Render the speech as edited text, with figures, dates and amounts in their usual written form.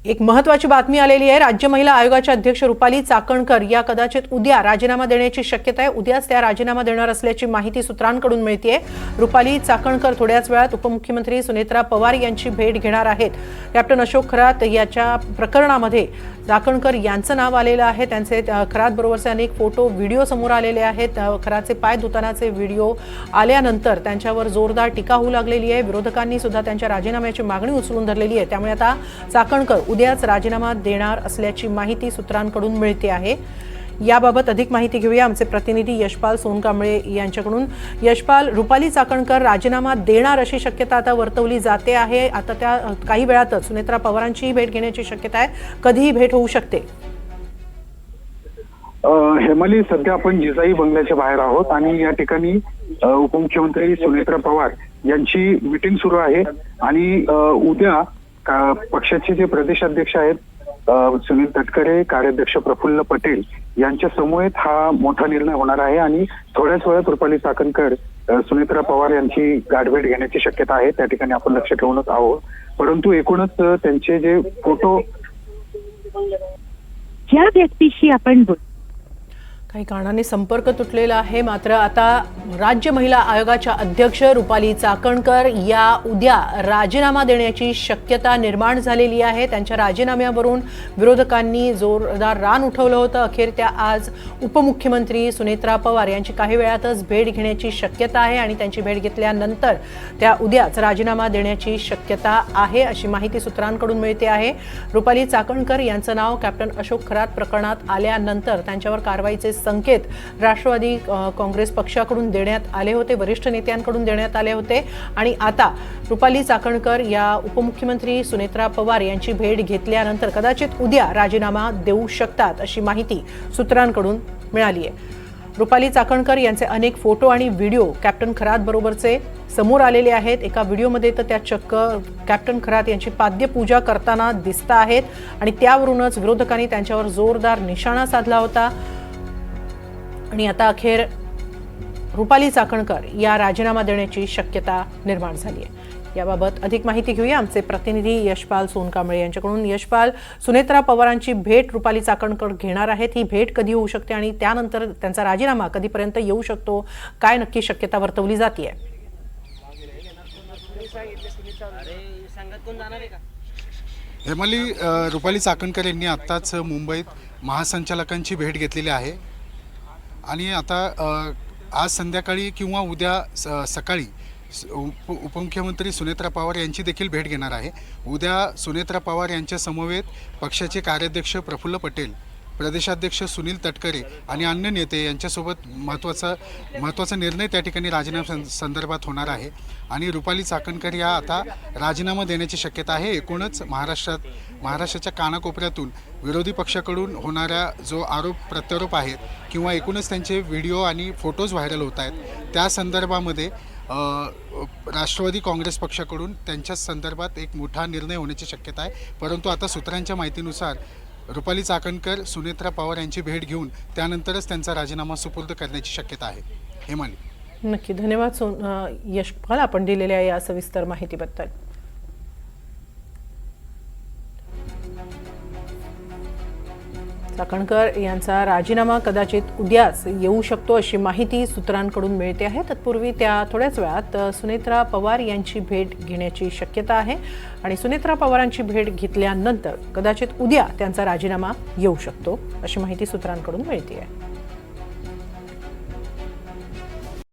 एक महत्त्वाची बातमी आलेली आहे। राज्य महिला आयोगाच्या अध्यक्ष रुपाली चाकणकर या कदाचित उद्या राजीनामा देण्याची शक्यता आहे। उद्याच त्या राजीनामा देणार असल्याची माहिती सूत्रांकडून मिळतेय। रुपाली चाकणकर थोड्याच वेळात उपमुख्यमंत्री सुनेत्रा पवार यांची भेट घेणार आहेत। कॅप्टन अशोक खरात याच्या प्रकरणामध्ये चाकणकर यांचं नाव आलेलं आहे। त्यांचे खरात बरोबरचे अनेक फोटो व्हिडिओ समोर आलेले आहेत। खरातचे पाय धुतानाचे व्हिडिओ आल्यानंतर त्यांच्यावर जोरदार टीका होऊ लागलेली आहे। विरोधकांनी सुद्धा त्यांच्या राजीनाम्याची मागणी उचलून धरलेली आहे। त्यामुळे आता चाकणकर उद्याच राजीनामा देणार असल्याची माहिती सूत्रांकडून मिळते आहे। याबाबत अधिक माहिती घेऊया आमचे प्रतिनिधी यशपाल सोनकांबळे यांच्याकडून। यशपाल, रुपाली चाकणकर राजीनामा देणार अशी शक्यता आता वर्तवली जाते आहे। आता त्या काही वेळातच सुनेत्रा पवारांची भेट घेण्याची शक्यता आहे। कधीही भेट होऊ शकते? हेमाली, सध्या आपण जिजाई बंगल्याच्या बाहेर आहोत आणि या ठिकाणी उपमुख्यमंत्री सुनेत्रा पवार यांची मीटिंग सुरू आहे आणि उद्या पक्षाचे जे प्रदेशाध्यक्ष आहेत सुनील तटकरे, कार्याध्यक्ष प्रफुल्ल पटेल यांच्या समवेत हा मोठा निर्णय होणार आहे आणि थोड्याच वेळात रुपाली चाकणकर सुनेत्रा पवार यांची गाठभेट घेण्याची शक्यता आहे। त्या ठिकाणी आपण लक्ष ठेवूनच आहोत। परंतु एकूणच त्यांचे जे फोटो ज्या व्यक्तीशी आपण काही कारणाने संपर्क तुटलेला आहे। मात्र आता राज्य महिला आयोगाच्या अध्यक्ष रुपाली चाकणकर या उद्या राजीनामा देण्याची शक्यता निर्माण झालेली आहे। त्यांच्या राजीनाम्यावरून विरोधकांनी जोरदार रान उठवलं होतं। अखेर त्या आज उपमुख्यमंत्री सुनेत्रा पवार यांची काही वेळातच भेट घेण्याची शक्यता आहे आणि त्यांची भेट घेतल्यानंतर त्या उद्याच राजीनामा देण्याची शक्यता आहे अशी माहिती सूत्रांकडून मिळते आहे। रुपाली चाकणकर यांचं नाव कॅप्टन अशोक खरात प्रकरणात आल्यानंतर त्यांच्यावर कारवाईचे संकेत राष्ट्रवादी काँग्रेस पक्षाकडून देण्यात आले होते, वरिष्ठ नेत्यांकडून देण्यात आले होते आणि आता रुपाली चाकणकर या उपमुख्यमंत्री सुनेत्रा पवार यांची भेट घेतल्यानंतर कदाचित उद्या राजीनामा देऊ शकतात अशी माहिती सूत्रांकडून मिळाली आहे। रुपाली चाकणकर यांचे अनेक फोटो आणि व्हिडिओ कॅप्टन खरात बरोबरचे समोर आलेले आहेत। एका व्हिडिओमध्ये तर त्या चक्क कॅप्टन खरात यांची पाद्यपूजा करताना दिसत आहेत आणि त्यावरूनच विरोधकांनी त्यांच्यावर जोरदार निशाणा साधला होता आणि आता अखेर रुपाली चाकणकर या राजीनामा देण्याची शक्यता निर्माण झाली आहे। याबाबत अधिक माहिती घेऊया आमचे प्रतिनिधी यशपाल सोनकांबळे यांच्याकडून। यशपाल, सुनेत्रा पवारांची भेट रुपाली चाकणकर घेणार आहेत। ही भेट कधी होऊ शकते आणि त्यानंतर त्यांचा राजीनामा कधीपर्यंत येऊ शकतो? काय नक्की शक्यता वर्तवली जाते? हेमाली, रुपाली चाकणकर यांनी आत्ताच मुंबईत महासंचालकांची भेट घेतलेली आहे आणि आता आज संध्याकाळी किंवा उद्या सकाळी उपमुख्यमंत्री सुनेत्रा पवार यांची देखील भेट घेणार आहे। उद्या सुनेत्रा पवार यांच्या समवेत पक्षाचे कार्याध्यक्ष प्रफुल्ल पटेल, प्रदेशाध्यक्ष सुनील तटकरे आणि अन्य नेते यांच्यासोबत महत्त्वाचा निर्णय त्या ठिकाणी राजीनामा संदर्भात होणार आहे आणि रुपाली चाकणकर या आता राजीनामा देण्याची शक्यता आहे। एकूणच महाराष्ट्राच्या कानाकोपऱ्यातून विरोधी पक्षाकडून होणाऱ्या जो आरोप प्रत्यारोप आहेत किंवा एकूणच त्यांचे व्हिडिओ आणि फोटोज व्हायरल होत आहेत त्या संदर्भामध्ये राष्ट्रवादी काँग्रेस पक्षाकडून त्यांच्या संदर्भात एक मोठा निर्णय होण्याची शक्यता आहे। परंतु आता सूत्रांच्या माहितीनुसार रुपाली चाकणकर सुनेत्रा पवार यांची भेट घेऊन त्यानंतरच त्यांचा राजीनामा सुपूर्द करण्याची शक्यता आहे। हेमाली, नक्की धन्यवाद यशपाल आपण दिलेल्या या सविस्तर माहितीबद्दल। चाकणकर यांचा राजीनामा कदाचित उद्याच येऊ शकतो अशी माहिती सूत्रांकडून मिळते आहे। तत्पूर्वी त्या थोड्याच वेळात सुनेत्रा पवार यांची भेट घेण्याची शक्यता आहे आणि सुनेत्रा पवारांची भेट घेतल्यानंतर कदाचित उद्या त्यांचा राजीनामा येऊ शकतो अशी माहिती सूत्रांकडून मिळते आहे।